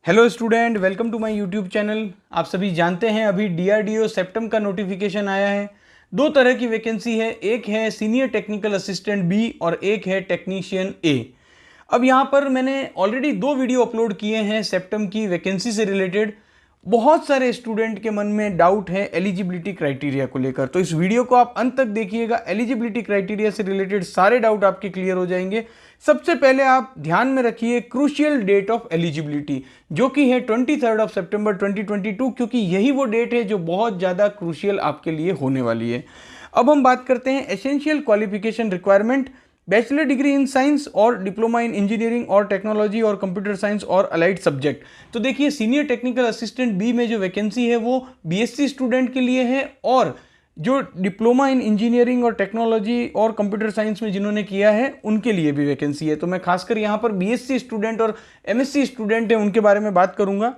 Hello student, welcome to my YouTube channel. आप सभी जानते हैं अभी डीआरडीओ सेप्टम का नोटिफिकेशन आया है। दो तरह की वैकेंसी है, एक है सीनियर टेक्निकल असिस्टेंट बी और एक है टेक्नीशियन ए। अब यहाँ पर मैंने ऑलरेडी दो वीडियो अपलोड किए हैं सेप्टम की वैकेंसी से रिलेटेड। बहुत सारे स्टूडेंट के मन में डाउट है एलिजिबिलिटी क्राइटेरिया को लेकर, तो इस वीडियो को आप अंत तक देखिएगा। एलिजिबिलिटी क्राइटेरिया से रिलेटेड सारे डाउट आपके क्लियर हो जाएंगे। सबसे पहले आप ध्यान में रखिए क्रूशियल डेट ऑफ एलिजिबिलिटी, जो कि है 23 सितंबर 2022, क्योंकि यही वो डेट है जो बहुत ज़्यादा क्रूशियल आपके लिए होने वाली है। अब हम बात करते हैं essential qualification requirement. Bachelor degree in science और डिप्लोमा इन इंजीनियरिंग और टेक्नोलॉजी और कंप्यूटर साइंस और अलाइड सब्जेक्ट। तो देखिए, सीनियर टेक्निकल असिस्टेंट बी में जो वैकेंसी है वो बीएससी स्टूडेंट के लिए है, और जो डिप्लोमा इन इंजीनियरिंग और टेक्नोलॉजी और कंप्यूटर साइंस में जिन्होंने किया है उनके लिए भी वैकेंसी है। तो मैं खासकर यहाँ पर बीएससी स्टूडेंट और एमएससी स्टूडेंट हैं उनके बारे में बात करूँगा।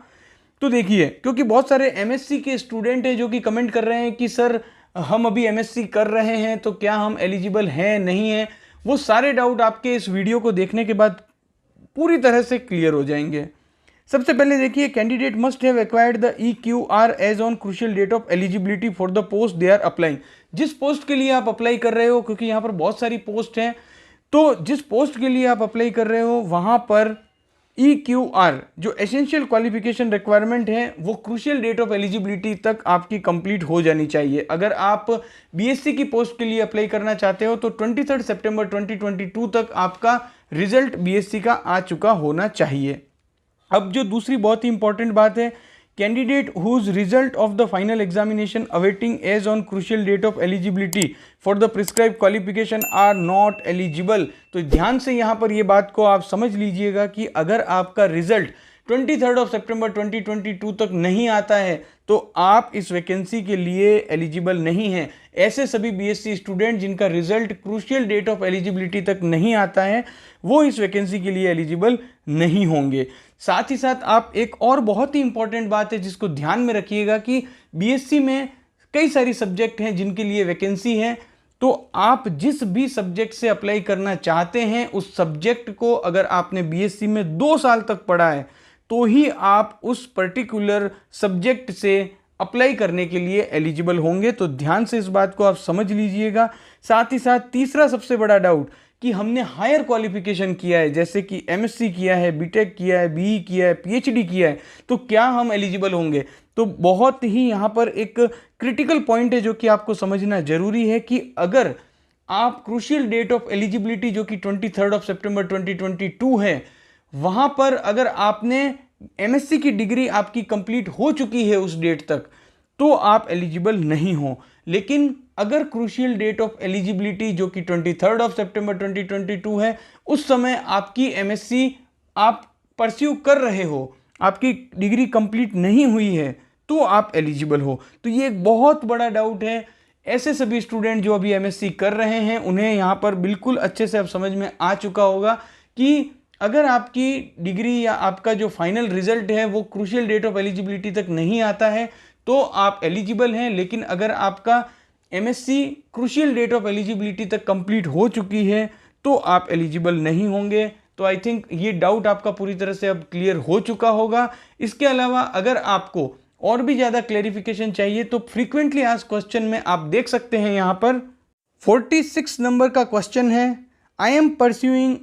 तो देखिए, क्योंकि बहुत सारे एमएससी के स्टूडेंट हैं जो कि कमेंट कर रहे हैं कि सर हम अभी एमएससी कर रहे हैं तो क्या हम एलिजिबल हैं नहीं हैं, वो सारे डाउट आपके इस वीडियो को देखने के बाद पूरी तरह से क्लियर हो जाएंगे। सबसे पहले देखिए, candidate must have acquired the EQR age on crucial date of eligibility for the post they are applying. जिस पोस्ट के लिए आप अप्लाई कर रहे हो, क्योंकि यहाँ पर बहुत सारी पोस्ट हैं, तो जिस पोस्ट के लिए आप अप्लाई कर रहे हो वहाँ पर EQR जो एसेंशियल क्वालिफिकेशन रिक्वायरमेंट है वो क्रूशियल डेट ऑफ एलिजिबिलिटी तक आपकी कंप्लीट हो जानी चाहिए। अगर आप बीएससी की पोस्ट के लिए अप्लाई करना चाहते हो तो 23 सितंबर 2022 तक आपका रिजल्ट बीएससी का आ चुका होना चाहिए। अब जो दूसरी बहुत ही इंपॉर्टेंट बात है, candidate whose result of the final examination awaiting age on crucial date of eligibility for the prescribe qualification are not eligible. तो ध्यान से यहाँ पर ये बात को आप समझ लीजिएगा कि अगर आपका रिजल्ट 23 सितंबर 2022 तक नहीं आता है तो आप इस वैकेंसी के लिए एलिजिबल नहीं हैं। ऐसे सभी बीएससी स्टूडेंट जिनका result crucial date of eligibility तक नहीं आता है वो इस वैकेंसी के लिए एलिजिबल नहीं होंगे। साथ ही साथ आप एक और बहुत ही इंपॉर्टेंट बात है जिसको ध्यान में रखिएगा कि बीएससी में कई सारी सब्जेक्ट हैं जिनके लिए वैकेंसी है। तो आप जिस भी सब्जेक्ट से अप्लाई करना चाहते हैं उस सब्जेक्ट को अगर आपने बीएससी में 2 साल तक पढ़ा है तो ही आप उस पर्टिकुलर सब्जेक्ट से अप्लाई करने के लिए एलिजिबल होंगे। तो ध्यान से इस बात को आप समझ लीजिएगा। साथ ही साथ तीसरा सबसे बड़ा डाउट कि हमने हायर क्वालिफिकेशन किया है, जैसे कि एमएससी किया है, बीटेक किया है, बीई किया है, पीएचडी किया है, तो क्या हम एलिजिबल होंगे। तो बहुत ही यहाँ पर एक क्रिटिकल पॉइंट है जो कि आपको समझना जरूरी है कि अगर आप क्रूशियल डेट ऑफ एलिजिबिलिटी जो कि 23 सितंबर 2022 है, वहाँ पर अगर आपने एमएससी की डिग्री आपकी कंप्लीट हो चुकी है उस डेट तक तो आप एलिजिबल नहीं हो। लेकिन अगर क्रूशियल डेट ऑफ एलिजिबिलिटी जो कि 23 सितंबर 2022 है उस समय आपकी एमएससी आप परस्यू कर रहे हो, आपकी डिग्री कंप्लीट नहीं हुई है, तो आप एलिजिबल हो। तो ये एक बहुत बड़ा डाउट है। ऐसे सभी स्टूडेंट जो अभी एमएससी कर रहे हैं उन्हें यहाँ पर बिल्कुल अच्छे से अब समझ में आ चुका होगा कि अगर आपकी डिग्री या आपका जो फाइनल रिजल्ट है वो क्रूशियल डेट ऑफ एलिजिबिलिटी तक नहीं आता है तो आप एलिजिबल हैं। लेकिन अगर आपका MSc crucial date of eligibility तक कंप्लीट हो चुकी है तो आप एलिजिबल नहीं होंगे। तो आई थिंक ये डाउट आपका पूरी तरह से अब क्लियर हो चुका होगा। इसके अलावा अगर आपको और भी ज़्यादा क्लेरिफिकेशन चाहिए तो फ्रीक्वेंटली आस्क्ड क्वेश्चन में आप देख सकते हैं, यहाँ पर 46 नंबर का क्वेश्चन है, I am pursuing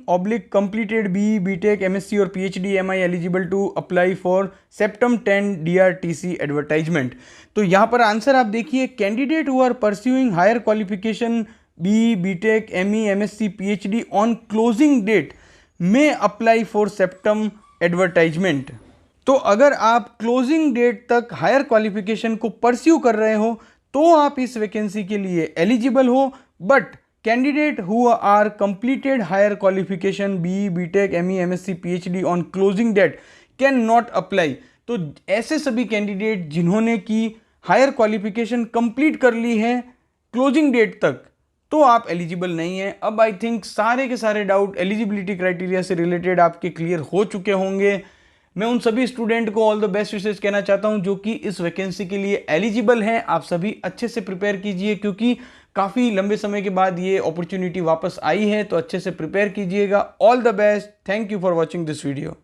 completed BE, BTech, MSc और PhD. Am I eligible to apply for Septem 10 DRTC advertisement? तो यहाँ पर आंसर आप देखिए, candidate who are pursuing higher qualification BE, BTech, ME, MSc, PhD on closing date may apply for Septem advertisement. तो अगर आप closing date तक higher qualification को परस्यू कर रहे हो तो आप इस वैकेंसी के लिए एलिजिबल हो। But candidate who are completed higher qualification BE, BTech, ME, MSc, PhD on closing date can not apply. तो ऐसे सभी कैंडिडेट जिन्होंने की हायर क्वालिफिकेशन कंप्लीट कर ली है क्लोजिंग डेट तक तो आप एलिजिबल नहीं है। अब आई थिंक सारे के सारे डाउट एलिजिबिलिटी क्राइटेरिया से रिलेटेड आपके क्लियर हो चुके होंगे। मैं उन सभी स्टूडेंट को ऑल द बेस्ट विशेस कहना चाहता हूं जो कि इस वैकेंसी के लिए एलिजिबल हैं। आप सभी अच्छे से प्रिपेयर कीजिए क्योंकि काफ़ी लंबे समय के बाद ये अपॉर्चुनिटी वापस आई है, तो अच्छे से प्रिपेयर कीजिएगा। All the best. Thank you for watching this video.